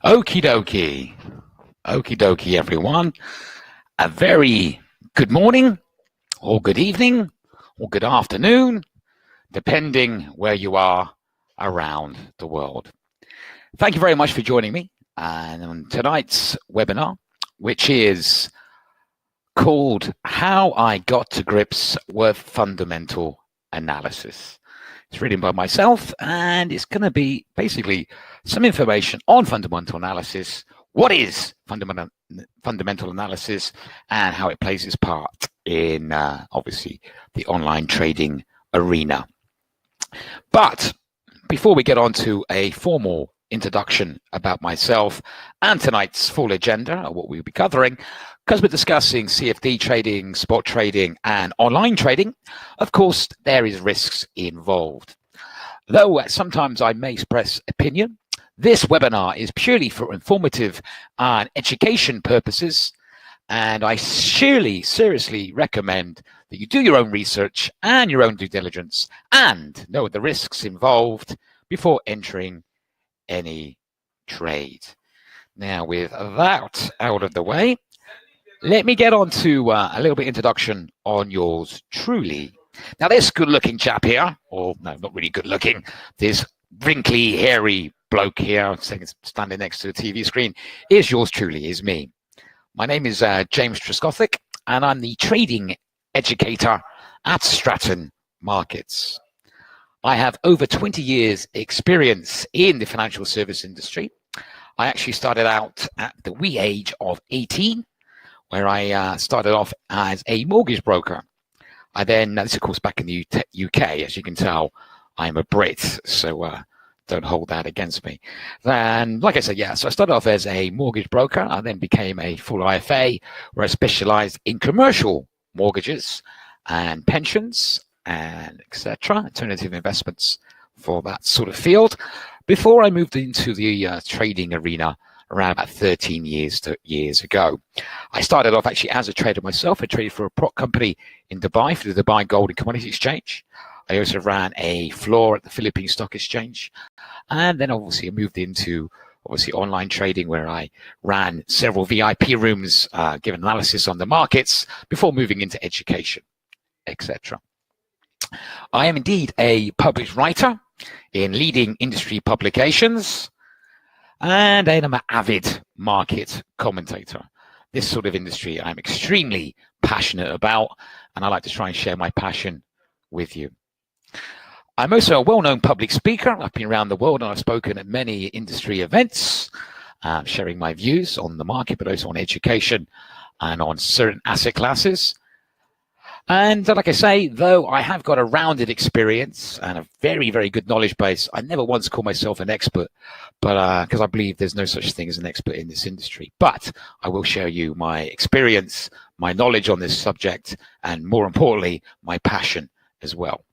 Okie dokie. Okie dokie, everyone. A very good morning, or good evening, or good afternoon, depending where you are around the world. Thank you very much for joining me on tonight's webinar, which is called How I Got to Grips with Fundamental Analysis. It's written by myself, and it's going to be basically some information on fundamental analysis. What is fundamental analysis and how it plays its part in, obviously, the online trading arena. But before we get on to a formal introduction about myself and tonight's full agenda of what we'll be covering, because we're discussing CFD trading, spot trading, and online trading, of course, there is risks involved. Though sometimes I may express opinion, this webinar is purely for informative and education purposes, and I seriously recommend that you do your own research and your own due diligence and know the risks involved before entering any trade. Now, with that out of the way, let me get on to a little bit introduction on yours truly. Now, this good-looking chap here, or no, not really good-looking, this wrinkly, hairy bloke here standing next to the TV screen is yours truly, is me. My name is James Trescothick, and I'm the trading educator at Stratton Markets. I have over 20 years experience in the financial service industry. I actually started out at the wee age of 18, where I started off as a mortgage broker. I then, this of course back in the UK, as you can tell, I'm a Brit, so don't hold that against me. And like I said, so I started off as a mortgage broker. I then became a full IFA, where I specialized in commercial mortgages and pensions and etc., alternative investments for that sort of field, before I moved into the trading arena around about 13 years ago. I started off actually as a trader myself. I traded for a prop company in Dubai, for the Dubai Gold and Commodities Exchange. I also ran a floor at the Philippine Stock Exchange. And then obviously I moved into online trading, where I ran several VIP rooms, giving analysis on the markets before moving into education, etc. I am indeed a published writer in leading industry publications, and I'm an avid market commentator. This sort of industry I'm extremely passionate about, and I like to try and share my passion with you. I'm also a well-known public speaker. I've been around the world and I've spoken at many industry events, sharing my views on the market, but also on education and on certain asset classes. And like I say, though I have got a rounded experience and a very, very good knowledge base, I never once call myself an expert, but because I believe there's no such thing as an expert in this industry. But I will share you my experience, my knowledge on this subject, and more importantly, my passion as well.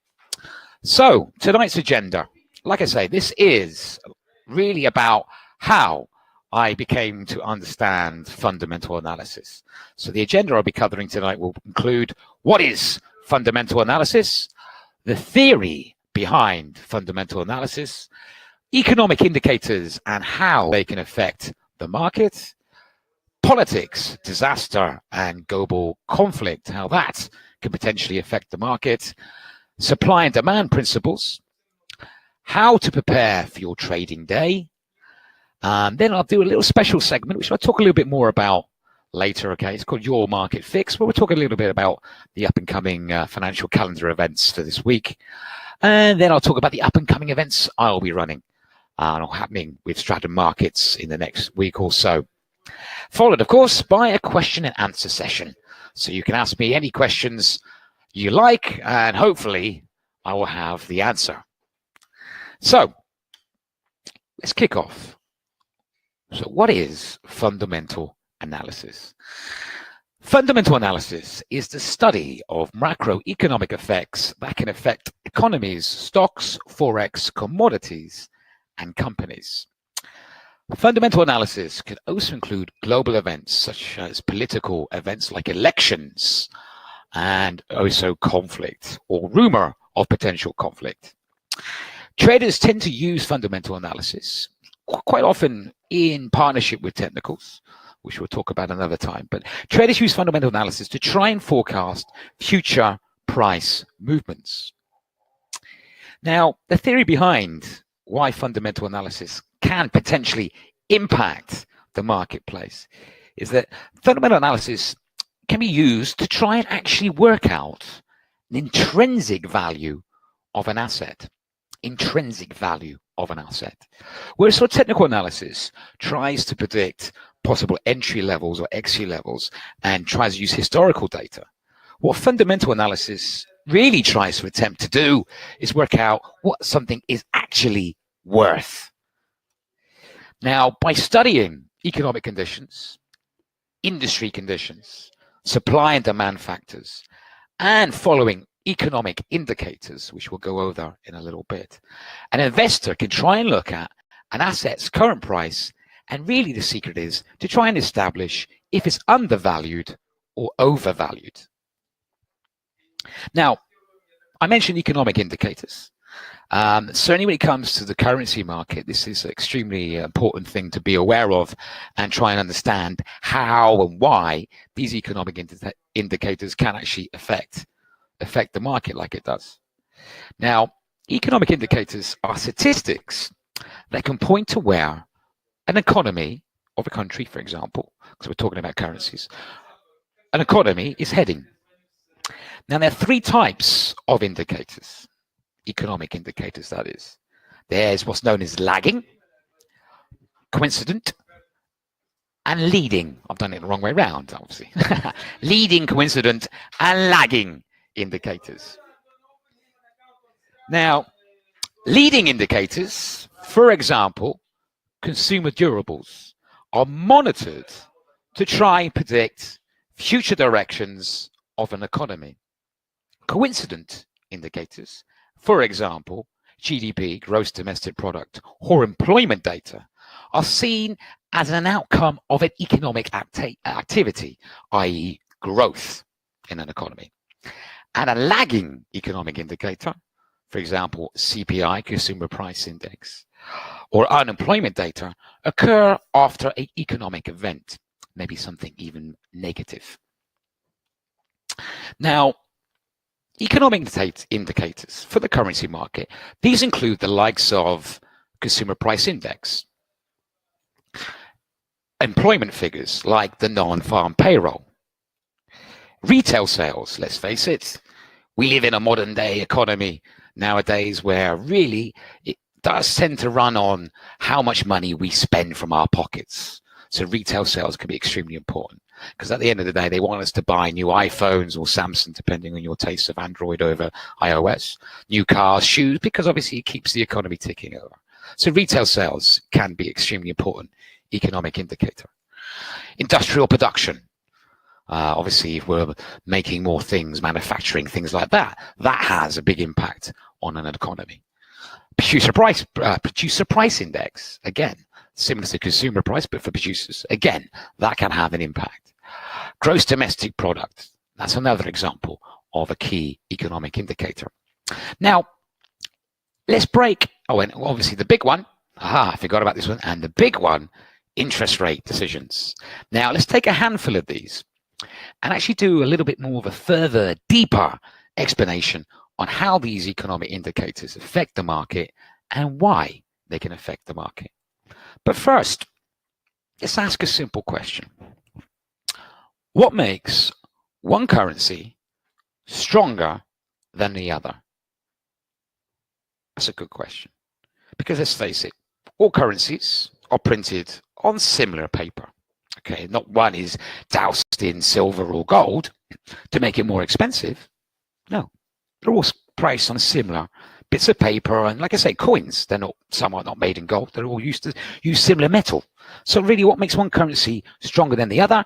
So tonight's agenda, like I say, this is really about how I became to understand fundamental analysis. So the agenda I'll be covering tonight will include what is fundamental analysis, the theory behind fundamental analysis, economic indicators and how they can affect the market, politics, disaster and global conflict, how that can potentially affect the market, supply and demand principles, how to prepare for your trading day. Then I'll do a little special segment, which I'll talk a little bit more about later, okay? It's called Your Market Fix, where we'll talk a little bit about the up-and-coming financial calendar events for this week. And then I'll talk about the up-and-coming events I'll be running or happening with Stratton Markets in the next week or so. Followed, of course, by a question and answer session. So you can ask me any questions you like, and hopefully I will have the answer. So let's kick off. So what is fundamental analysis? Fundamental analysis is the study of macroeconomic effects that can affect economies, stocks, forex, commodities, and companies. Fundamental analysis can also include global events such as political events like elections, and also conflict or rumor of potential conflict. Traders tend to use fundamental analysis quite often in partnership with technicals, which we'll talk about another time. But traders use fundamental analysis to try and forecast future price movements. Now, the theory behind why fundamental analysis can potentially impact the marketplace is that fundamental analysis can be used to try and actually work out an intrinsic value of an asset. Whereas sort of technical analysis tries to predict possible entry levels or exit levels and tries to use historical data. What fundamental analysis really tries to attempt to do is work out what something is actually worth. Now, by studying economic conditions, industry conditions, supply and demand factors, and following economic indicators, which we'll go over in a little bit, an investor can try and look at an asset's current price, and really the secret is to try and establish if it's undervalued or overvalued. Now, I mentioned economic indicators. Certainly when it comes to the currency market, this is an extremely important thing to be aware of and try and understand how and why these economic indicators can actually affect the market like it does. Now, economic indicators are statistics that can point to where an economy of a country, for example, because we're talking about currencies, an economy is heading. Now, there are three types of indicators, economic indicators, that is. There's what's known as lagging, coincident, and leading. I've done it the wrong way around, obviously. Leading, coincident, and lagging indicators. Now, leading indicators, for example, consumer durables, are monitored to try and predict future directions of an economy. Coincident indicators, for example, GDP, gross domestic product, or employment data, are seen as an outcome of an economic activity, i.e. growth in an economy. And a lagging economic indicator, for example, CPI, Consumer Price Index, or unemployment data, occur after an economic event, maybe something even negative. Now, economic indicators for the currency market, these include the likes of Consumer Price Index, employment figures like the non-farm payroll, retail sales. Let's face it, we live in a modern day economy nowadays where really it does tend to run on how much money we spend from our pockets. So retail sales can be extremely important because at the end of the day, they want us to buy new iPhones or Samsung, depending on your taste of Android over iOS, new cars, shoes, because obviously it keeps the economy ticking over. So retail sales can be extremely important economic indicator. Industrial production. Obviously, if we're making more things, manufacturing, things like that, that has a big impact on an economy. Producer price index, again, similar to consumer price, but for producers, again, that can have an impact. Gross domestic product, that's another example of a key economic indicator. Now, let's break, and obviously the big one, I forgot about this one, and the big one, interest rate decisions. Now, let's take a handful of these and actually do a little bit more of a further, deeper explanation on how these economic indicators affect the market and why they can affect the market. But first, let's ask a simple question. What makes one currency stronger than the other? That's a good question. Because let's face it, all currencies are printed on similar paper. Okay, not one is doused in silver or gold to make it more expensive. No, they're all priced on similar bits of paper, and like I say, coins. Some are not made in gold. They're all used to use similar metal. So really, what makes one currency stronger than the other?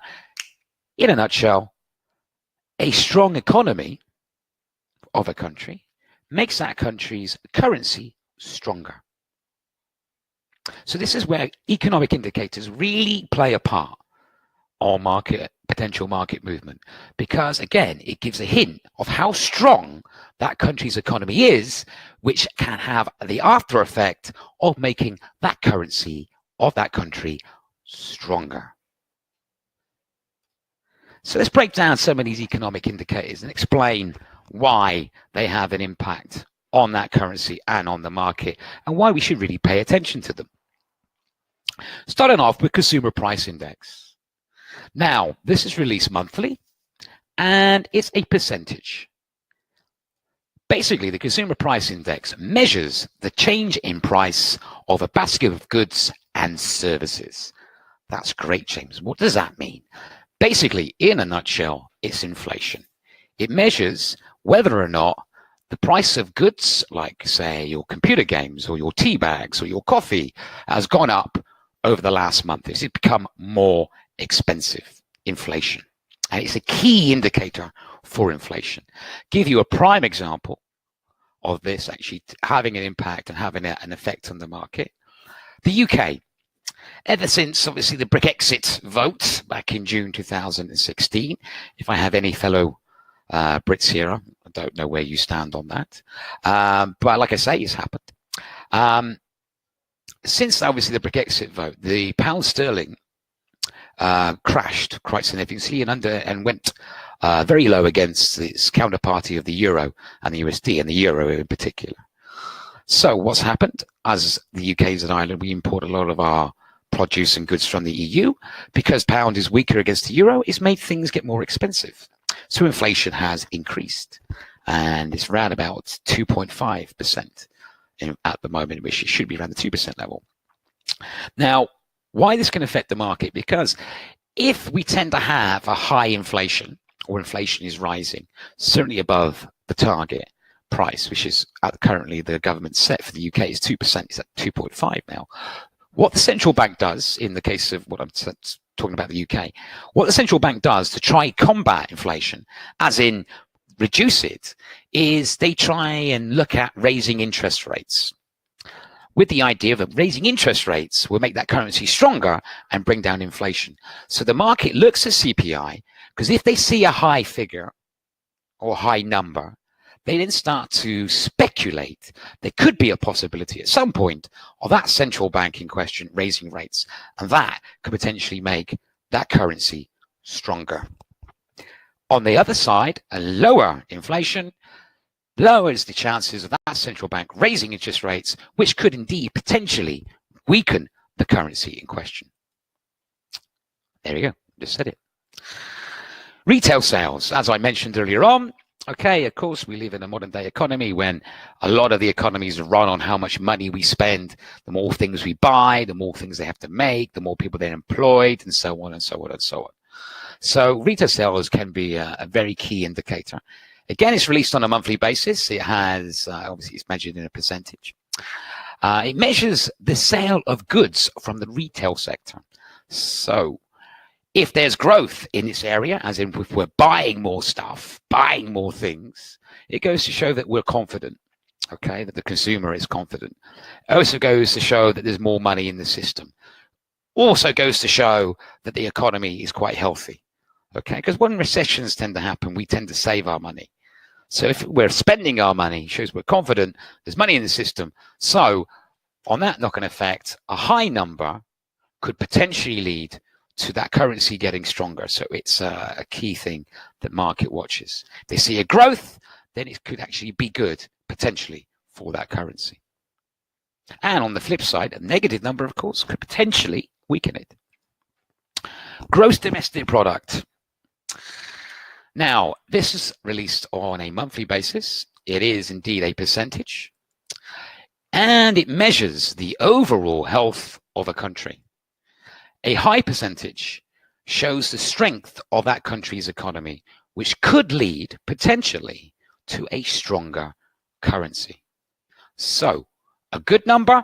In a nutshell, a strong economy of a country makes that country's currency stronger. So this is where economic indicators really play a part on potential market movement, because again, it gives a hint of how strong that country's economy is, which can have the after effect of making that currency of that country stronger. So let's break down some of these economic indicators and explain why they have an impact on that currency and on the market, and why we should really pay attention to them. Starting off with Consumer Price Index. Now, this is released monthly, and it's a percentage. Basically, the Consumer Price Index measures the change in price of a basket of goods and services. That's great, James. What does that mean? Basically, in a nutshell, it's inflation. It measures whether or not the price of goods, like, say, your computer games or your tea bags or your coffee, has gone up over the last month. Has it become more expensive? Inflation. And it's a key indicator for inflation. Give you a prime example of this actually having an impact and having an effect on the market. The UK, ever since obviously the Brexit vote back in June 2016, if I have any fellow Brits here, I don't know where you stand on that. But like I say, it's happened. Since obviously the Brexit vote, the pound sterling crashed quite significantly and went very low against its counterparty of the euro and the USD, and the euro in particular. So what's happened? As the UK is an island, we import a lot of our produce and goods from the EU. Because pound is weaker against the euro, it's made things get more expensive. So inflation has increased, and it's around about 2.5% at the moment, which it should be around the 2% level. Now, why this can affect the market? Because if we tend to have a high inflation, or inflation is rising, certainly above the target price, which is currently the government set for the UK is 2%, it's at 2.5 now. What the central bank does, in the case of what I'm talking about the UK, what the central bank does to try combat inflation, as in reduce it, is they try and look at raising interest rates, with the idea that raising interest rates will make that currency stronger and bring down inflation. So the market looks at CPI, because if they see a high figure or high number, they then start to speculate there could be a possibility at some point of that central bank in question raising rates, and that could potentially make that currency stronger. On the other side, a lower inflation lowers the chances of that central bank raising interest rates, which could indeed potentially weaken the currency in question. There you go, just said it. Retail sales, as I mentioned earlier on. Okay, of course, we live in a modern day economy when a lot of the economies run on how much money we spend. The more things we buy, the more things they have to make, the more people they're employed, and so on and so on and so on. So retail sales can be a very key indicator. Again, it's released on a monthly basis. It has, obviously, it's measured in a percentage. It measures the sale of goods from the retail sector. So if there's growth in this area, as in if we're buying more stuff, buying more things, it goes to show that we're confident, okay, that the consumer is confident. It also goes to show that there's more money in the system. Also goes to show that the economy is quite healthy, okay, because when recessions tend to happen, we tend to save our money. So if we're spending our money, it shows we're confident, there's money in the system. So on that knock-on effect, a high number could potentially lead to that currency getting stronger. So it's a key thing that market watches. If they see a growth, then it could actually be good, potentially, for that currency. And on the flip side, a negative number, of course, could potentially weaken it. Gross domestic product. Now, this is released on a monthly basis. It is indeed a percentage, and it measures the overall health of a country. A high percentage shows the strength of that country's economy, which could lead potentially to a stronger currency. So a good number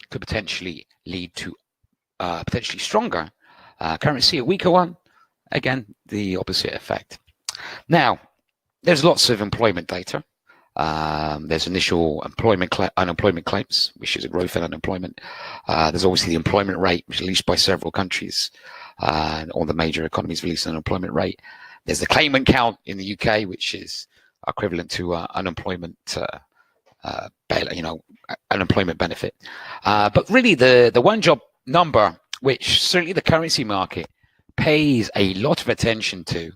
could potentially lead to potentially stronger currency. A weaker one, again, the opposite effect. Now, there's lots of employment data. There's initial unemployment claims, which is a growth in unemployment. There's obviously the employment rate, which is released by several countries. All the major economies release an unemployment rate. There's the claimant count in the UK, which is equivalent to unemployment, unemployment benefit. But really, the one job number which certainly the currency market pays a lot of attention to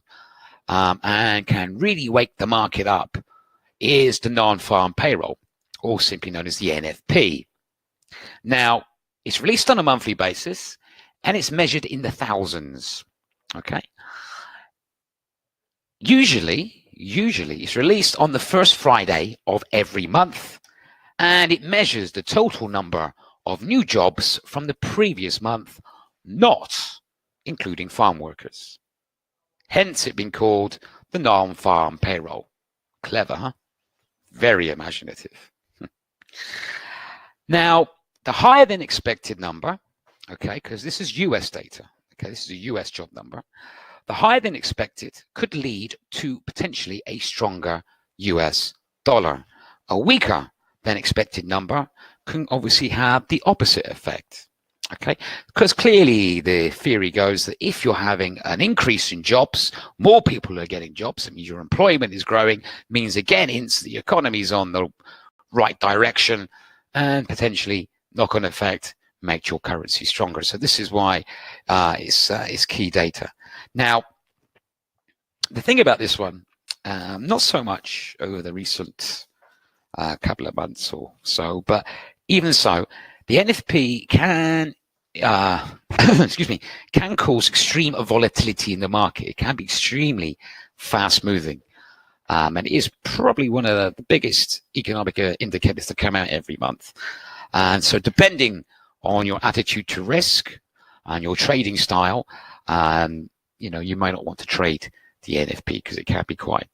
and can really wake the market up is the non-farm payroll, or simply known as the NFP. Now, it's released on a monthly basis and it's measured in the thousands. Okay. Usually it's released on the first Friday of every month, and it measures the total number of new jobs from the previous month, not including farm workers. Hence it being called the non-farm payroll. Clever, huh? Very imaginative. Now, the higher than expected number, okay, because this is US data, okay, this is a US job number, the higher than expected could lead to potentially a stronger US dollar. A weaker than expected number can obviously have the opposite effect, okay? Because clearly the theory goes that if you're having an increase in jobs, more people are getting jobs, and your employment is growing, means again, the economy is on the right direction, and potentially knock-on effect make your currency stronger. So this is why it's key data. Now, the thing about this one, not so much over the recent couple of months or so, but even so, the NFP can excuse me, can cause extreme volatility in the market. It can be extremely fast moving. And it is probably one of the biggest economic indicators to come out every month. And so depending on your attitude to risk and your trading style, you might not want to trade the NFP because it can be quite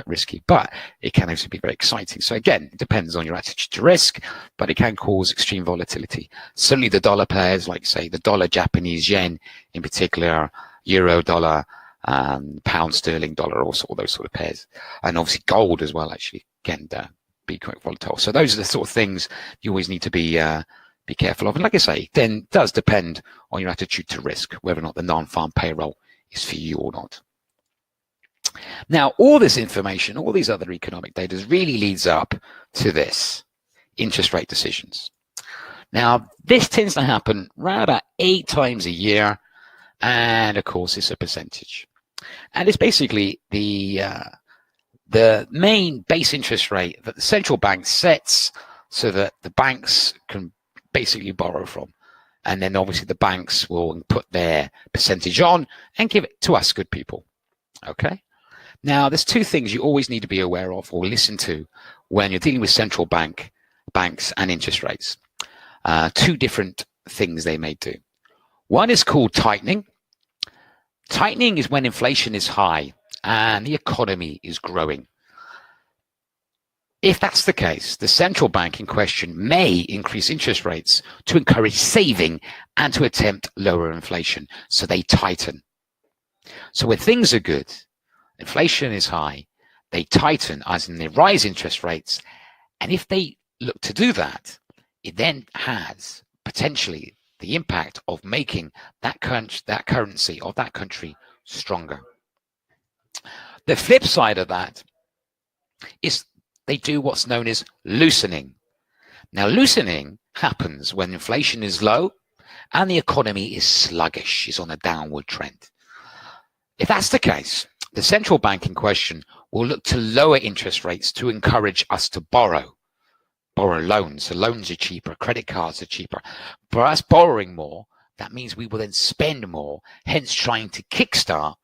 risky, but it can also be very exciting. So again, it depends on your attitude to risk, but it can cause extreme volatility. Certainly the dollar pairs, like say the dollar, Japanese yen in particular, euro, dollar, pound sterling, dollar, also all those sort of pairs, and obviously gold as well actually can be quite volatile. So those are the sort of things you always need to be careful of. And like I say, then it does depend on your attitude to risk, whether or not the non-farm payroll is for you or not. Now, all this information, all these other economic data really leads up to this, interest rate decisions. Now, this tends to happen around about 8 times a year, and of course, it's a percentage. And it's basically the main base interest rate that the central bank sets so that the banks can basically borrow from. And then obviously the banks will put their percentage on and give it to us good people. Okay. Now, there's 2 things you always need to be aware of or listen to when you're dealing with central banks and interest rates. 2 different things they may do. One is called tightening. Tightening is when inflation is high and the economy is growing. If that's the case, the central bank in question may increase interest rates to encourage saving and to attempt lower inflation. So they tighten. So when things are good, inflation is high, they tighten, as in they rise interest rates. And if they look to do that, it then has potentially the impact of making that currency of that country stronger. The flip side of that is they do what's known as loosening. Now, loosening happens when inflation is low and the economy is sluggish, is on a downward trend. If that's the case, the central bank in question will look to lower interest rates to encourage us to borrow loans. So loans are cheaper, credit cards are cheaper. For us borrowing more, that means we will then spend more, hence trying to kickstart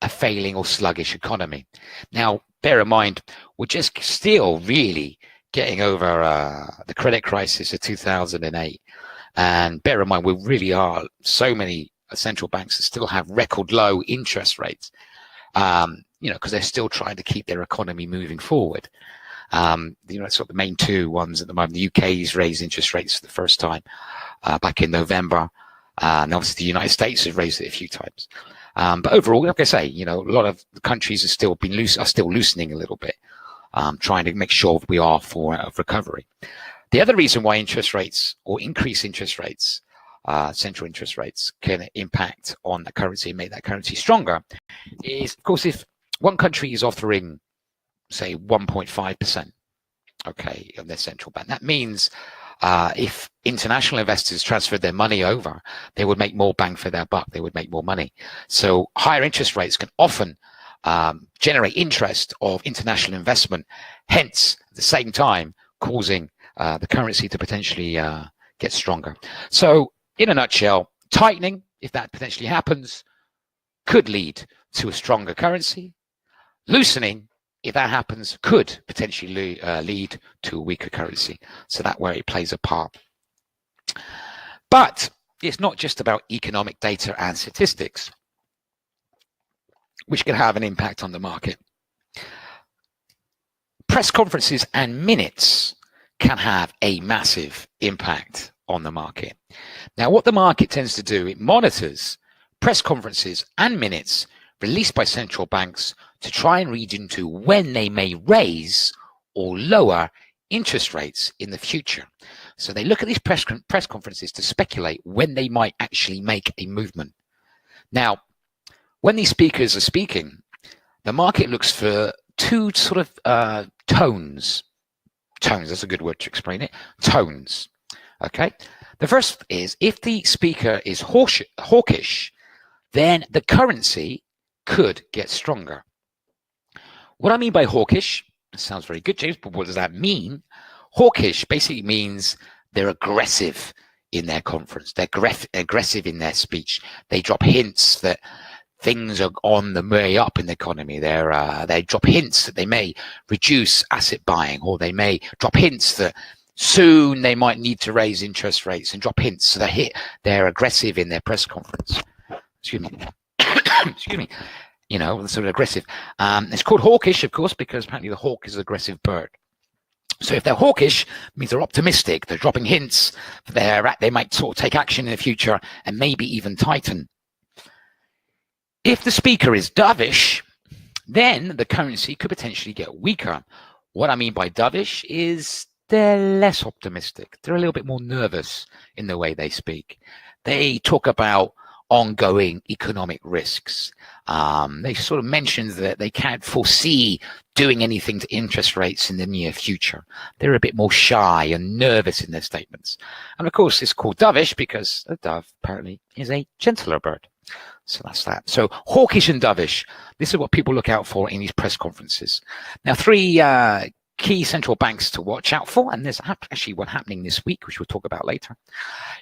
a failing or sluggish economy. Now, bear in mind, we're just still really getting over the credit crisis of 2008. And bear in mind, we really are so many central banks that still have record low interest rates, because they're still trying to keep their economy moving forward. Sort of the main 2 ones at the moment. The UK's raised interest rates for the first time back in November. And obviously the United States has raised it a few times. But overall, like I say, a lot of the countries are still loosening a little bit, trying to make sure we are for recovery. The other reason why interest rates or increased interest rates, central interest rates, can impact on the currency and make that currency stronger is, of course, if one country is offering, say, 1.5%, okay, of their central bank, that means if international investors transferred their money over, they would make more bang for their buck. They would make more money. So higher interest rates can often generate interest of international investment, hence at the same time causing the currency to potentially get stronger. So in a nutshell, tightening, if that potentially happens, could lead to a stronger currency. Loosening, if that happens, could potentially lead to a weaker currency. So that's where it plays a part. But it's not just about economic data and statistics, which can have an impact on the market. Press conferences and minutes can have a massive impact on the market. Now, what the market tends to do, it monitors press conferences and minutes released by central banks to try and read into when they may raise or lower interest rates in the future. So they look at these press conferences to speculate when they might actually make a movement. Now, when these speakers are speaking, the market looks for two sort of tones. Tones, that's a good word to explain it. Tones, okay? The first is, if the speaker is hawkish, then the currency could get stronger. What I mean by hawkish, it sounds very good, James, but what does that mean? Hawkish basically means they're aggressive in their conference. They're aggressive in their speech. They drop hints that things are on the way up in the economy. They drop hints that they may reduce asset buying, or they may drop hints that soon they might need to raise interest rates, and drop hints. So they're aggressive in their press conference. Excuse me. Excuse me. You know, sort of aggressive. It's called hawkish, of course, because apparently the hawk is an aggressive bird. So if they're hawkish, it means they're optimistic. They're dropping hints. They might sort of take action in the future and maybe even tighten. If the speaker is dovish, then the currency could potentially get weaker. What I mean by dovish is they're less optimistic. They're a little bit more nervous in the way they speak. They talk about ongoing economic risks. They sort of mentioned that they can't foresee doing anything to interest rates in the near future. They're a bit more shy and nervous in their statements. And of course, it's called dovish because a dove apparently is a gentler bird. So that's that. So hawkish and dovish, this is what people look out for in these press conferences. Now, three key central banks to watch out for, and there's actually one happening this week, which we'll talk about later,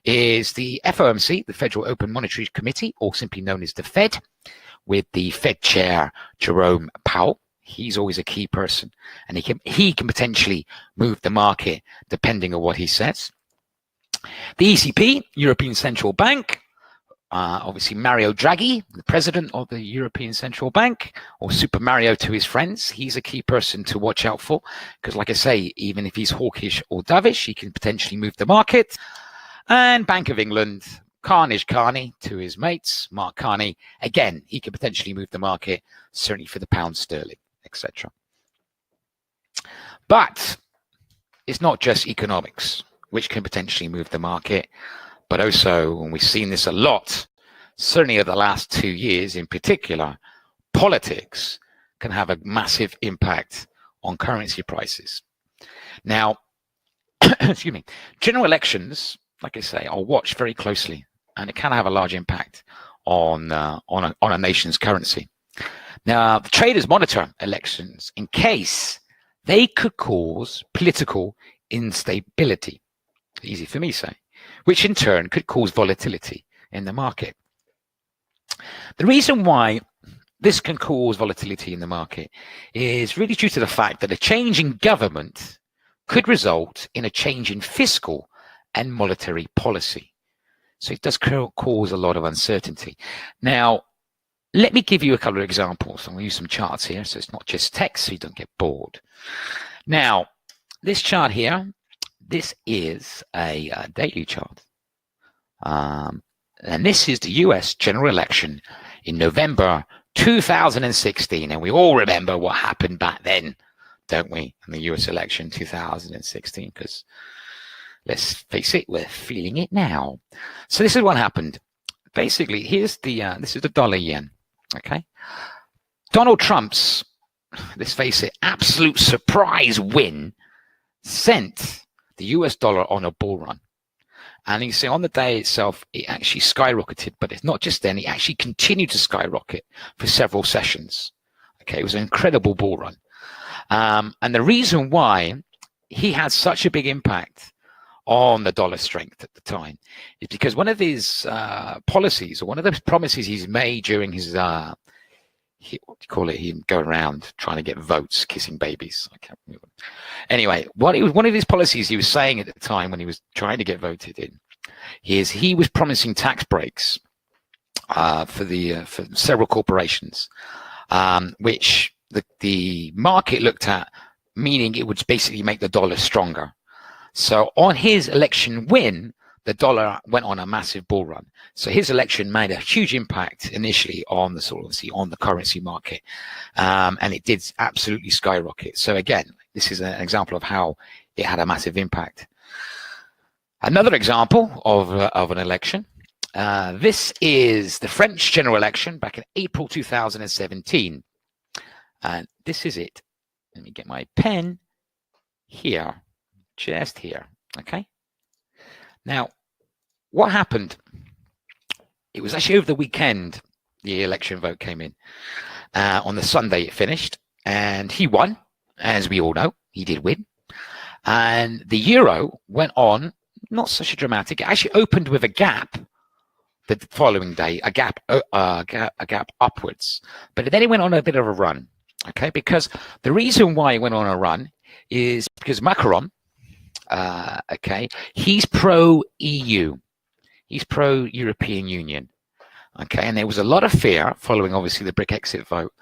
is the FOMC, the Federal Open Monetary Committee, or simply known as the Fed, with the Fed chair, Jerome Powell. He's always a key person, and he can potentially move the market depending on what he says. The ECB, European Central Bank, obviously Mario Draghi, the president of the European Central Bank, or Super Mario to his friends. He's a key person to watch out for because, like I say, even if he's hawkish or dovish, he can potentially move the market. And Bank of England, Carney to his mates, Mark Carney. Again, he can potentially move the market, certainly for the pound sterling, etc. But it's not just economics which can potentially move the market, but also, and we've seen this a lot, certainly over the last 2 years in particular, politics can have a massive impact on currency prices. Now, excuse me, general elections, like I say, are watched very closely, and it can have a large impact on a nation's currency. Now, the traders monitor elections in case they could cause political instability. Easy for me to say. Which in turn could cause volatility in the market. The reason why this can cause volatility in the market is really due to the fact that a change in government could result in a change in fiscal and monetary policy. So it does cause a lot of uncertainty. Now, let me give you a couple of examples. I'm going to use some charts here, so it's not just text, so you don't get bored. Now, this chart here, this is a daily chart. And this is the US general election in November 2016. And we all remember what happened back then, don't we, in the US election 2016? Because let's face it, we're feeling it now. So this is what happened. Basically, here's the, this is the dollar yen, okay? Donald Trump's, let's face it, absolute surprise win sent the US dollar on a bull run. And you see on the day itself, it actually skyrocketed, but it's not just then, it actually continued to skyrocket for several sessions. Okay, it was an incredible bull run. And the reason why he had such a big impact on the dollar strength at the time is because one of his policies, or one of the promises he's made during his, what do you call it? Him going around trying to get votes, kissing babies. I can't remember. Anyway, one of his policies he was saying at the time when he was trying to get voted in is he was promising tax breaks for several corporations, which the market looked at, meaning it would basically make the dollar stronger. So on his election win, the dollar went on a massive bull run. So his election made a huge impact initially on the currency market, and it did absolutely skyrocket. So again, this is an example of how it had a massive impact. Another example of an election. This is the French general election back in April 2017, and this is it. Let me get my pen here, just here. Okay. Now, what happened? It was actually over the weekend the election vote came in. On the Sunday it finished, and he won, as we all know. He did win. And the euro went on, not such a dramatic, it actually opened with a gap the following day, a gap upwards. But then it went on a bit of a run, okay? Because the reason why it went on a run is because Macron, okay, he's pro-EU. He's pro-European Union, okay? And there was a lot of fear following, obviously, the Brexit vote,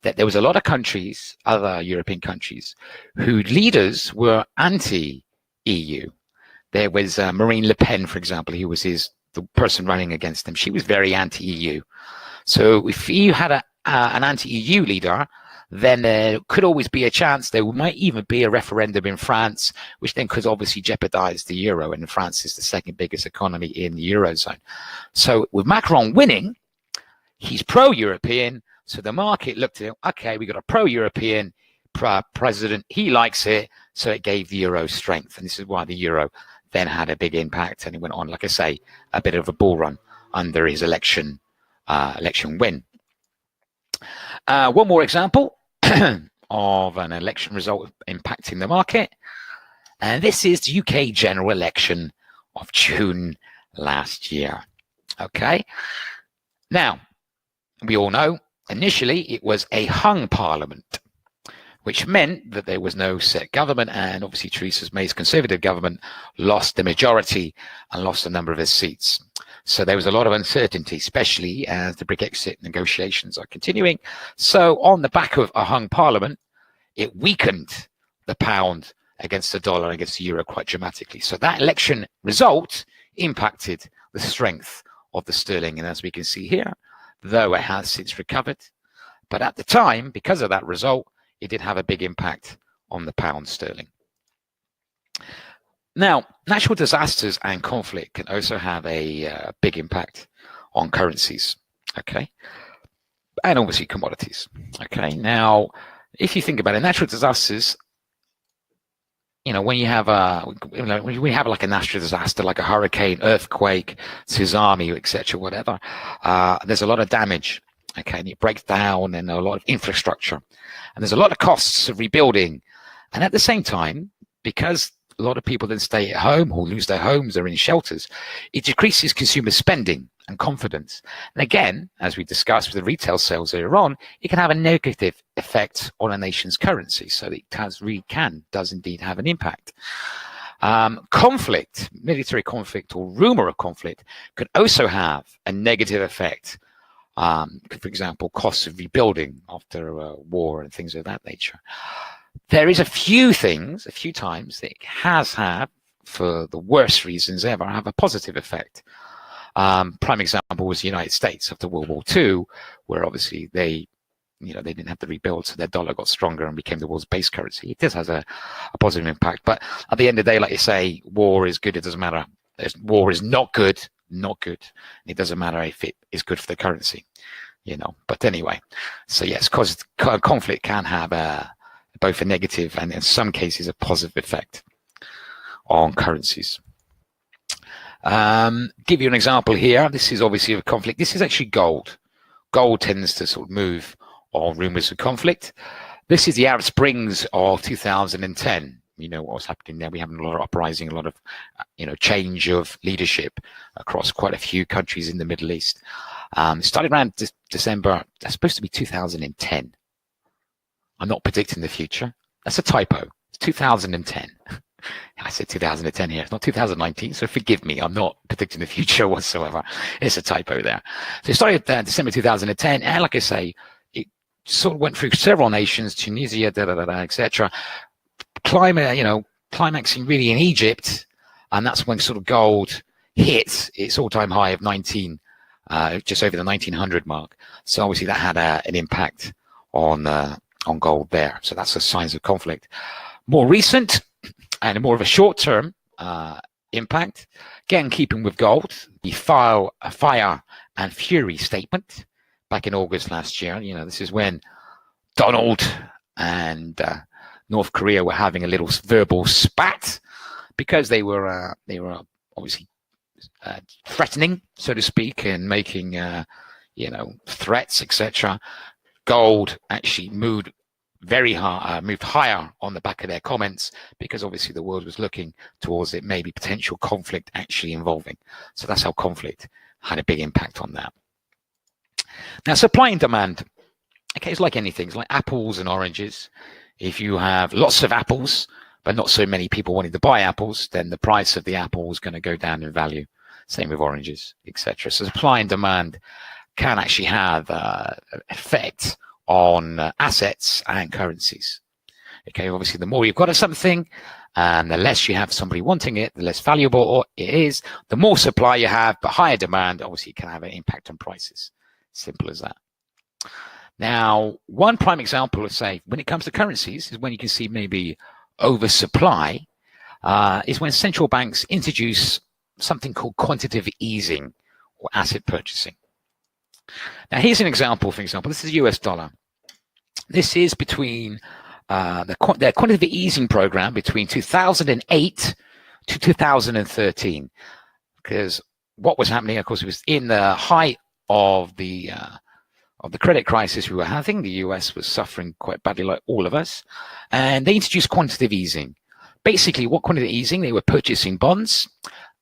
that there was a lot of countries, other European countries, whose leaders were anti-EU. There was Marine Le Pen, for example, who was the person running against him. She was very anti-EU. So if you had an anti-EU leader, then there could always be a chance there might even be a referendum in France, which then could obviously jeopardize the euro, and France is the second biggest economy in the eurozone. So with Macron winning, he's pro-European, so the market looked at him, okay, we got a pro-European president, he likes it, so it gave the euro strength, and this is why the euro then had a big impact, and it went on, like I say, a bit of a bull run under his election win. One more example of an election result impacting the market, and this is the UK general election of June last year. Okay, now we all know initially it was a hung parliament, which meant that there was no set government, and obviously Theresa May's Conservative government lost the majority and lost a number of its seats. So there was a lot of uncertainty, especially as the Brexit negotiations are continuing. So on the back of a hung parliament, it weakened the pound against the dollar, against the euro quite dramatically. So that election result impacted the strength of the sterling. And as we can see here, though it has since recovered, but at the time, because of that result, it did have a big impact on the pound sterling. Now, natural disasters and conflict can also have a big impact on currencies, okay, and obviously commodities, okay. Now, if you think about it, natural disasters, you know, when you have like a natural disaster, like a hurricane, earthquake, tsunami, etc., whatever, there's a lot of damage, okay, and it breaks down and a lot of infrastructure, and there's a lot of costs of rebuilding, and at the same time, because a lot of people then stay at home or lose their homes or in shelters, it decreases consumer spending and confidence. And again, as we discussed with the retail sales earlier on, it can have a negative effect on a nation's currency. So it does indeed have an impact. Conflict, military conflict or rumor of conflict could also have a negative effect. For example, costs of rebuilding after a war and things of that nature. There is a few times that it has had, for the worst reasons ever, have a positive effect. Prime example was the United States after World War II, where obviously they didn't have to rebuild, so their dollar got stronger and became the world's base currency. It does has a positive impact, but at the end of the day, like you say, war is good. It doesn't matter. War is not good. It doesn't matter if it is good for the currency, But anyway, so yes, because conflict can have both a negative and in some cases a positive effect on currencies. Give you an example here. This is obviously a conflict. This is actually gold. Gold tends to sort of move on rumors of conflict. This is the Arab Springs of 2010. You know what was happening there. We have a lot of uprising, a lot of, change of leadership across quite a few countries in the Middle East. It started around December. That's supposed to be 2010. I'm not predicting the future. That's a typo. It's 2010. I said 2010 here. It's not 2019, so forgive me. I'm not predicting the future whatsoever. It's a typo there. So it started December 2010, and like I say, it sort of went through several nations, Tunisia, etc. Climaxing really in Egypt, and that's when sort of gold hit its all-time high of 19, just over the 1900 mark. So obviously that had an impact on gold there. So that's the signs of conflict. More recent and more of a short-term impact, again keeping with gold, the fire and fury statement back in August last year. This is when Donald and North Korea were having a little verbal spat because they were obviously threatening, so to speak, and making threats, etc. Gold actually moved moved higher on the back of their comments, because obviously the world was looking towards it, maybe potential conflict actually involving. So that's how conflict had a big impact on that. Now, supply and demand. Okay, it's like anything. It's like apples and oranges. If you have lots of apples, but not so many people wanting to buy apples, then the price of the apple is going to go down in value. Same with oranges, etc. So supply and demand can actually have effect on assets and currencies. Okay, obviously the more you've got of something and the less you have somebody wanting it, the less valuable it is. The more supply you have, but higher demand, obviously it can have an impact on prices. Simple as that. Now, one prime example of, say, when it comes to currencies, is when you can see maybe oversupply, is when central banks introduce something called quantitative easing or asset purchasing. Now, here's an example, for example. This is the US dollar. This is between their quantitative easing program between 2008 to 2013. Because what was happening, of course, it was in the height of the credit crisis we were having. The US was suffering quite badly, like all of us. And they introduced quantitative easing. Basically, what quantitative easing? They were purchasing bonds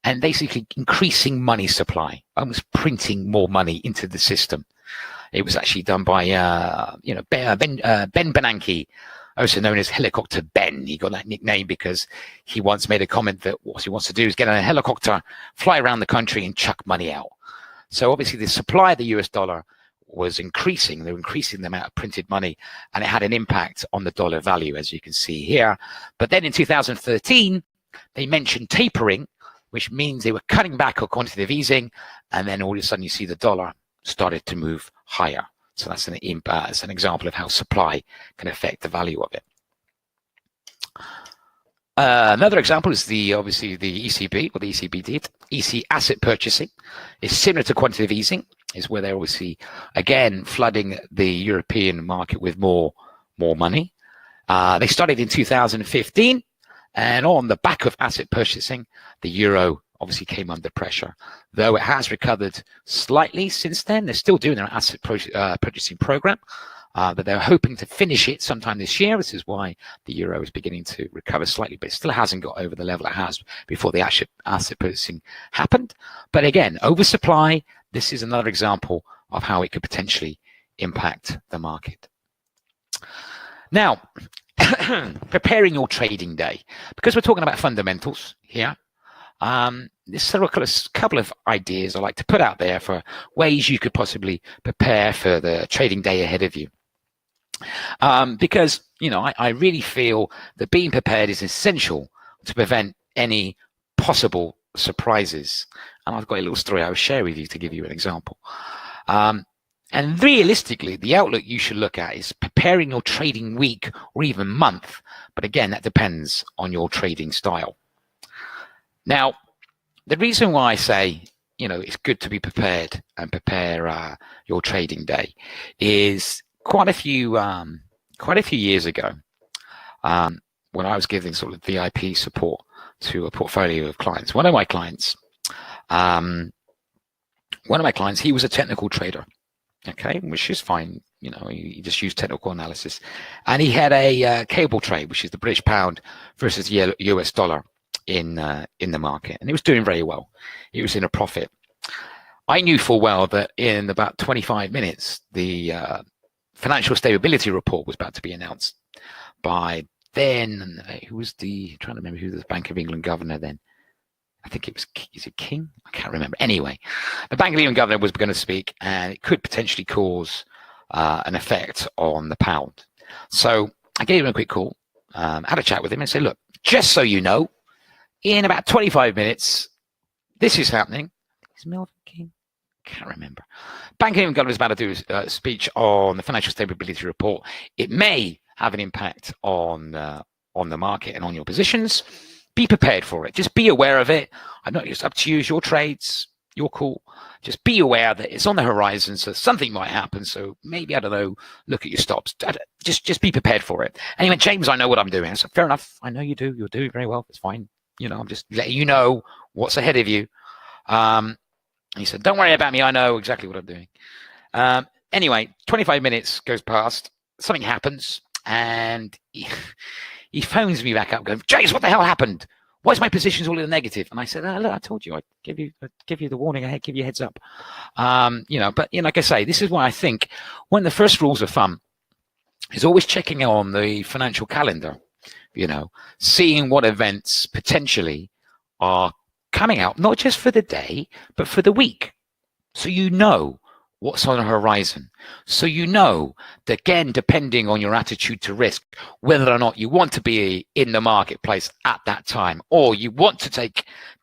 and basically increasing money supply, almost printing more money into the system. It was actually done by, Ben Bernanke, also known as Helicopter Ben. He got that nickname because he once made a comment that what he wants to do is get on a helicopter, fly around the country and chuck money out. So obviously the supply of the US dollar was increasing. They were increasing the amount of printed money, and it had an impact on the dollar value, as you can see here. But then in 2013, they mentioned tapering, which means they were cutting back on quantitative easing, and then all of a sudden you see the dollar started to move higher. So that's an example of how supply can affect the value of it. Another example is obviously the ECB, what the ECB did. EC asset purchasing is similar to quantitative easing, is where they're obviously, again, flooding the European market with more money. They started in 2015, and on the back of asset purchasing, the euro obviously came under pressure. Though it has recovered slightly since then, they're still doing their asset purchasing program, but they're hoping to finish it sometime this year. This is why the euro is beginning to recover slightly, but it still hasn't got over the level it has before the asset purchasing happened. But again, oversupply, this is another example of how it could potentially impact the market. Now, preparing your trading day, because we're talking about fundamentals here. There's a couple of ideas I like to put out there for ways you could possibly prepare for the trading day ahead of you. Because, I really feel that being prepared is essential to prevent any possible surprises. And I've got a little story I will share with you to give you an example. And realistically, the outlook you should look at is preparing your trading week or even month. But again, that depends on your trading style. Now, the reason why I say, it's good to be prepared and prepare your trading day is quite a few years ago, when I was giving sort of VIP support to a portfolio of clients. One of my clients, he was a technical trader, okay, which is fine. You know, he just used technical analysis, and he had a cable trade, which is the British pound versus the US dollar in the market, and he was doing very well. He was in a profit. I knew full well that in about 25 minutes, the financial stability report was about to be announced by then, who was trying to remember who the Bank of England governor then. I think it was, is it King? I can't remember. Anyway, the Bank of England governor was going to speak, and it could potentially cause an effect on the pound. So I gave him a quick call, had a chat with him and said, look, just so you know, in about 25 minutes, this is happening. Is Melvin King? Can't remember. Bank of England governor is about to do a speech on the financial stability report. It may have an impact on the market and on your positions. Be prepared for it. Just be aware of it. I'm not just up to use your trades. You're cool. Just be aware that it's on the horizon, so something might happen. So maybe, I don't know, look at your stops. Just be prepared for it. And he went, James, I know what I'm doing. I said, fair enough. I know you do. You're doing very well. It's fine. You know, I'm just letting you know what's ahead of you. And he said, don't worry about me. I know exactly what I'm doing. Anyway, 25 minutes goes past. Something happens. And he phones me back up going, James, what the hell happened? Why is my positions all in the negative? And I said, look, I told you, I'd give you the warning, I'd give you a heads up. But like I say, this is why I think one of the first rules of thumb is always checking on the financial calendar, seeing what events potentially are coming out, not just for the day, but for the week. So you know what's on the horizon. So that, again, depending on your attitude to risk, whether or not you want to be in the marketplace at that time, or you want to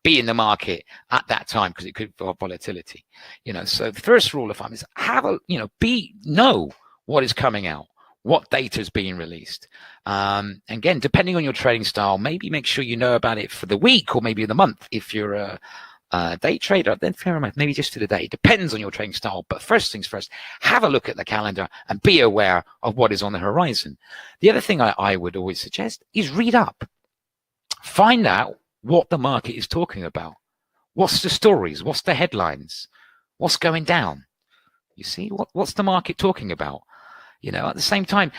be in the market at that time because it could have volatility. So the first rule of thumb is know what is coming out, what data is being released. Again, depending on your trading style, maybe make sure you know about it for the week or maybe the month. If you're a day trader, then fair enough, maybe just for the day. Depends on your trading style. But first things first, have a look at the calendar and be aware of what is on the horizon. The other thing I would always suggest is read up. Find out what the market is talking about. What's the stories? What's the headlines? What's going down? You see, what's the market talking about? At the same time,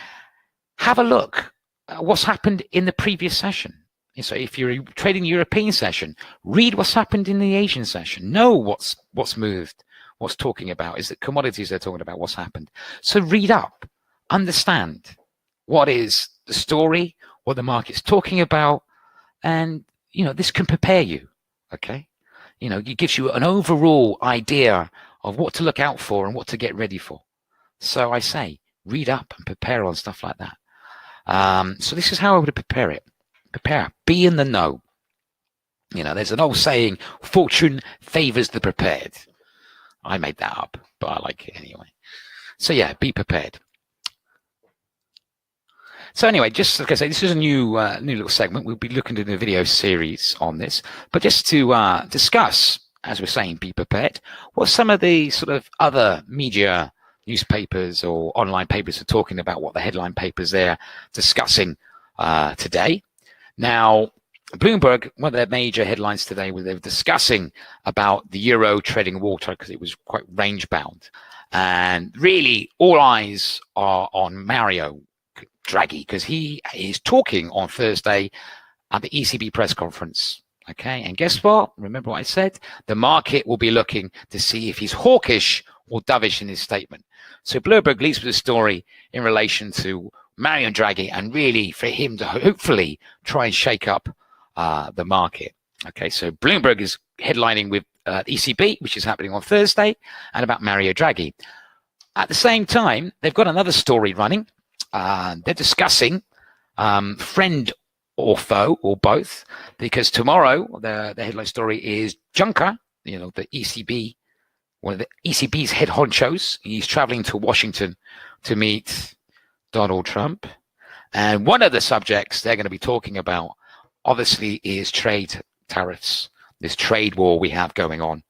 have a look at what's happened in the previous session. So if you're trading the European session, read what's happened in the Asian session. Know what's moved, what's talking about. Is it commodities they're talking about? What's happened? So read up, understand what is the story, what the market's talking about, and this can prepare you. Okay, it gives you an overall idea of what to look out for and what to get ready for. So I say, read up and prepare on stuff like that. So this is how I would prepare it. Prepare, be in the know. There's an old saying, fortune favors the prepared. I made that up, but I like it anyway. So yeah, be prepared. So anyway, just like I say, this is a new little segment. We'll be looking at a video series on this, but just to discuss, as we're saying, be prepared, what some of the sort of other media, newspapers or online papers are talking about, what the headline papers they're discussing today. Now, Bloomberg, one of their major headlines today was they were discussing about the euro treading water because it was quite range bound. And really, all eyes are on Mario Draghi because he is talking on Thursday at the ECB press conference. Okay, and guess what? Remember what I said? The market will be looking to see if he's hawkish or dovish in his statement. So Bloomberg leads with a story in relation to Mario Draghi and really for him to hopefully try and shake up the market. Okay, so Bloomberg is headlining with ECB, which is happening on Thursday, and about Mario Draghi. At the same time, they've got another story running. They're discussing friend or foe or both, because tomorrow the headline story is Juncker, the ECB, one of the ECB's head honchos. He's traveling to Washington to meet Donald Trump. And one of the subjects they're going to be talking about, obviously, is trade tariffs, this trade war we have going on.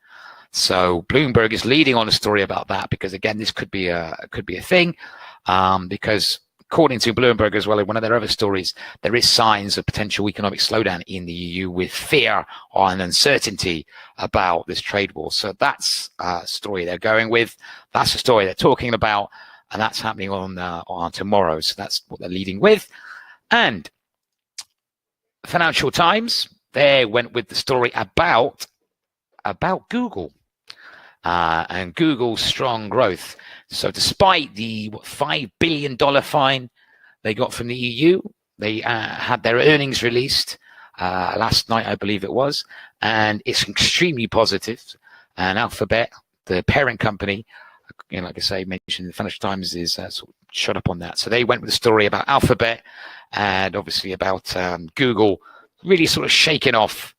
So Bloomberg is leading on a story about that because, again, this could be a thing because according to Bloomberg as well, in one of their other stories, there is signs of potential economic slowdown in the EU with fear and uncertainty about this trade war. So that's a story they're going with. That's the story they're talking about, and that's happening on tomorrow. So that's what they're leading with. And Financial Times, they went with the story about Google and Google's strong growth. So despite the $5 billion fine they got from the EU, they had their earnings released last night, I believe it was, and it's extremely positive. And Alphabet, the parent company, like I say, mentioned in the Financial Times, is sort of shut up on that. So they went with the story about Alphabet and obviously about Google really sort of shaking off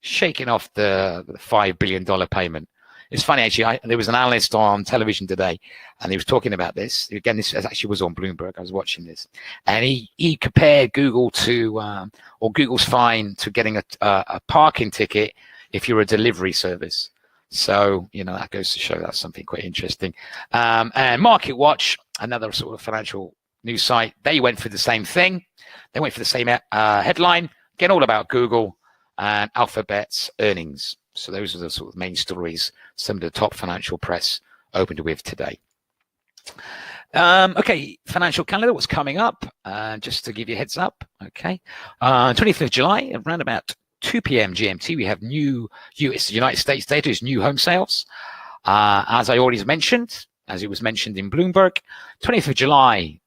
the $5 billion payment. It's funny, actually, there was an analyst on television today, and he was talking about this. Again, this actually was on Bloomberg. I was watching this. And he compared Google to, or Google's fine to getting a parking ticket if you're a delivery service. So, that goes to show that's something quite interesting. And Market Watch, another sort of financial news site, they went for the same thing. They went for the same headline, again, all about Google and Alphabet's earnings. So those are the sort of main stories some of the top financial press opened with today. Okay, financial calendar, what's coming up? Just to give you a heads up, okay. 25th of July, around about 2 p.m. GMT, we have new United States data, is new home sales. As I already mentioned, as it was mentioned in Bloomberg, 20th of July,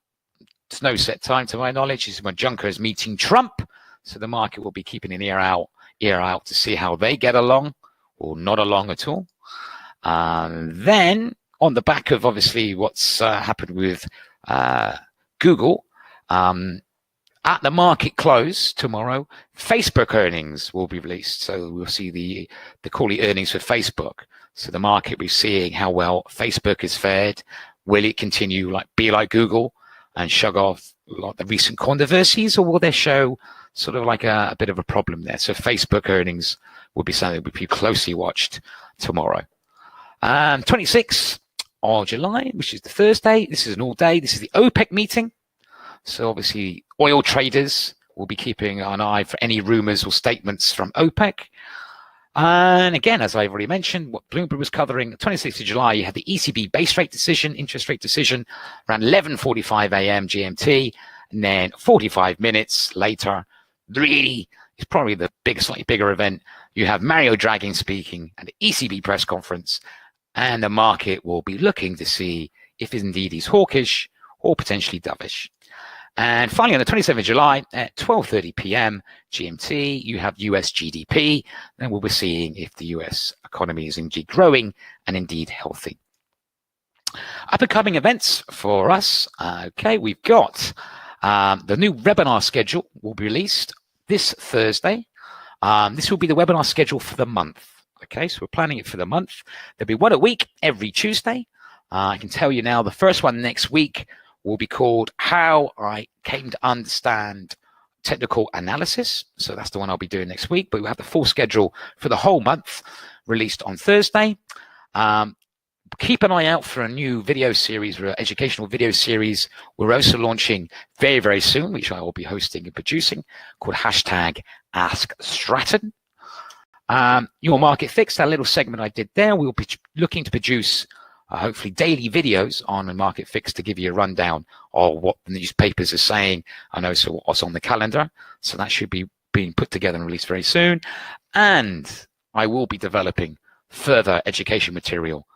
it's no set time to my knowledge, is when Juncker is meeting Trump. So the market will be keeping an ear out to see how they get along or not along at all. Then on the back of obviously what's happened with Google, at the market close tomorrow, Facebook earnings will be released. So we'll see the quarterly earnings for Facebook. So the market will be seeing how well Facebook is fared. Will it continue be like Google and shrug off the recent controversies, or will they show sort of like a bit of a problem there? So Facebook earnings will be something that will be closely watched tomorrow. 26th of July, which is the Thursday. This is an all day. This is the OPEC meeting. So obviously oil traders will be keeping an eye for any rumors or statements from OPEC. And again, as I've already mentioned, what Bloomberg was covering, 26th of July, you had the ECB base rate decision, interest rate decision, around 11:45 a.m. GMT. And then 45 minutes later, really, it's probably the slightly bigger event. You have Mario Draghi speaking at the ECB press conference, and the market will be looking to see if indeed he's hawkish or potentially dovish. And finally, on the 27th of July at 12:30 p.m. GMT, you have US GDP, and we'll be seeing if the US economy is indeed growing and indeed healthy. Up-and-coming events for us. Okay, we've got the new webinar schedule will be released this Thursday. This will be the webinar schedule for the month. Okay, so we're planning it for the month. There'll be one a week every Tuesday. I can tell you now, the first one next week will be called How I Came to Understand Technical Analysis. So that's the one I'll be doing next week, but we'll have the full schedule for the whole month released on Thursday. Keep an eye out for a new video series, educational video series. We're also launching very, very soon, which I will be hosting and producing, called #AskStratton. Your Market Fix, that little segment I did there, we'll be looking to produce hopefully daily videos on a Market Fix to give you a rundown of what the newspapers are saying and also what's on the calendar. So that should be being put together and released very soon. And I will be developing further education material,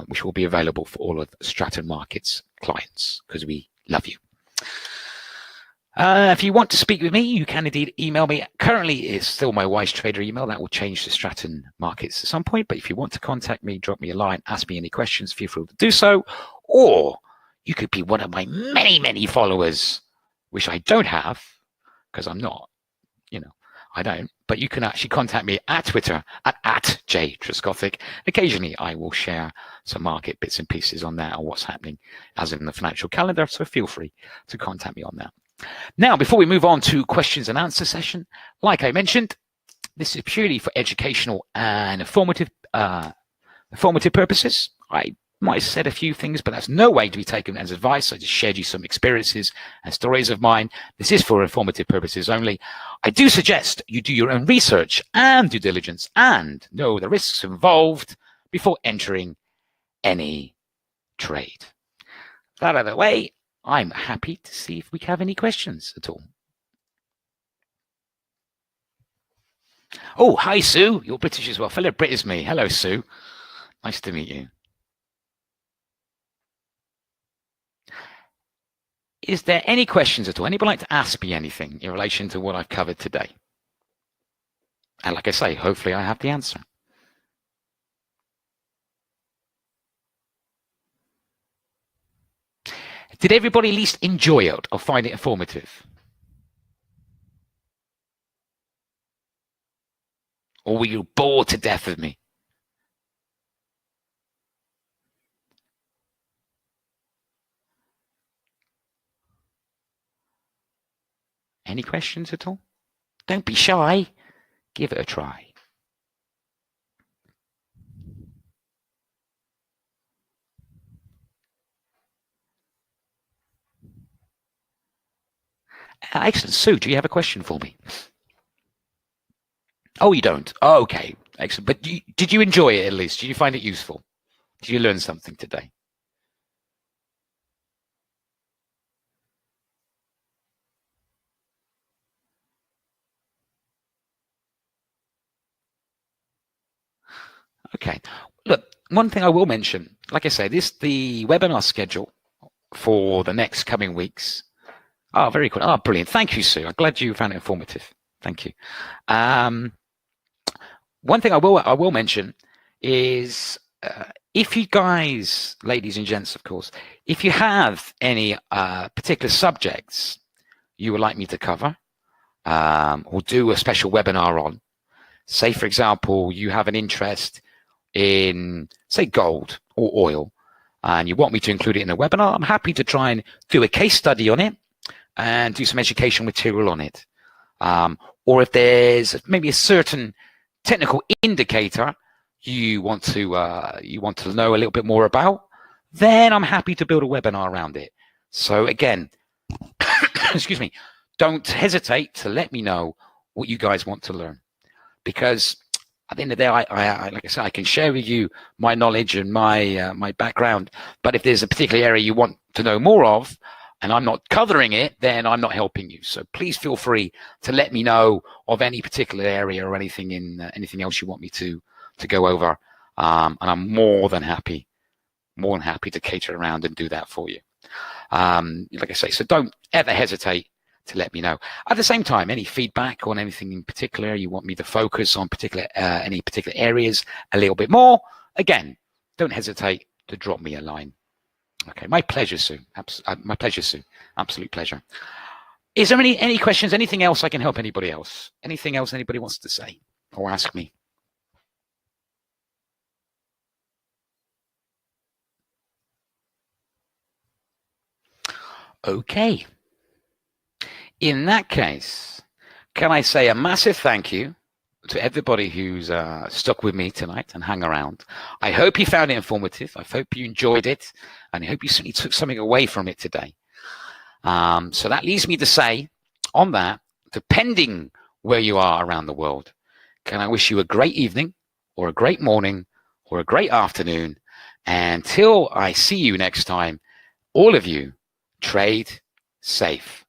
which will be available for all of Stratton Markets clients, because we love you. If you want to speak with me, you can indeed email me. Currently, it's still my Wise Trader email. That will change to Stratton Markets at some point. But if you want to contact me, drop me a line, ask me any questions, feel free to do so. Or you could be one of my many, many followers, which I don't have, because I'm not, I don't. But you can actually contact me at Twitter at @JTruskothic. Occasionally, I will share some market bits and pieces on that or what's happening as in the financial calendar. So feel free to contact me on that. Now, before we move on to questions and answer session, like I mentioned, this is purely for educational and informative purposes. I Might have said a few things, but that's no way to be taken as advice. I just shared you some experiences and stories of mine. This is for informative purposes only. I do suggest you do your own research and due diligence and know the risks involved before entering any trade. That out of the way, I'm happy to see if we have any questions at all. Oh, hi, Sue. You're British as well. Fellow Brit is me. Hello, Sue. Nice to meet you. Is there any questions at all? Anybody like to ask me anything in relation to what I've covered today? And like I say, hopefully I have the answer. Did everybody at least enjoy it or find it informative? Or were you bored to death of me? Any questions at all? Don't be shy. Give it a try. Excellent. Sue, do you have a question for me? Oh, you don't? Oh, okay. Excellent. But did you enjoy it at least? Did you find it useful? Did you learn something today? Okay. Look, one thing I will mention, like I say, the webinar schedule for the next coming weeks. Oh, very cool. Oh, brilliant. Thank you, Sue. I'm glad you found it informative. Thank you. One thing I will mention is if you guys, ladies and gents, of course, if you have any particular subjects you would like me to cover or do a special webinar on, say, for example, you have an interest in, say, gold or oil, and you want me to include it in a webinar, I'm happy to try and do a case study on it and do some education material on it. Or if there's maybe a certain technical indicator you want to know a little bit more about, then I'm happy to build a webinar around it. So again, excuse me, don't hesitate to let me know what you guys want to learn, because at the end of the day, I like I said, I can share with you my knowledge and my background. But if there's a particular area you want to know more of, and I'm not covering it, then I'm not helping you. So please feel free to let me know of any particular area or anything else you want me to go over, and I'm more than happy to cater around and do that for you. Like I say, so don't ever hesitate to let me know. At the same time, any feedback on anything in particular you want me to focus on any particular areas a little bit more, again, don't hesitate to drop me a line. Okay, my pleasure, Sue. My pleasure, Sue. Absolute pleasure. Is there any questions? Anything else I can help anybody else? Anything else anybody wants to say or ask me? Okay. In that case, can I say a massive thank you to everybody who's stuck with me tonight and hung around. I hope you found it informative. I hope you enjoyed it, and I hope you certainly took something away from it today. So that leads me to say, on that, depending where you are around the world, can I wish you a great evening, or a great morning, or a great afternoon. And until I see you next time, all of you, trade safe.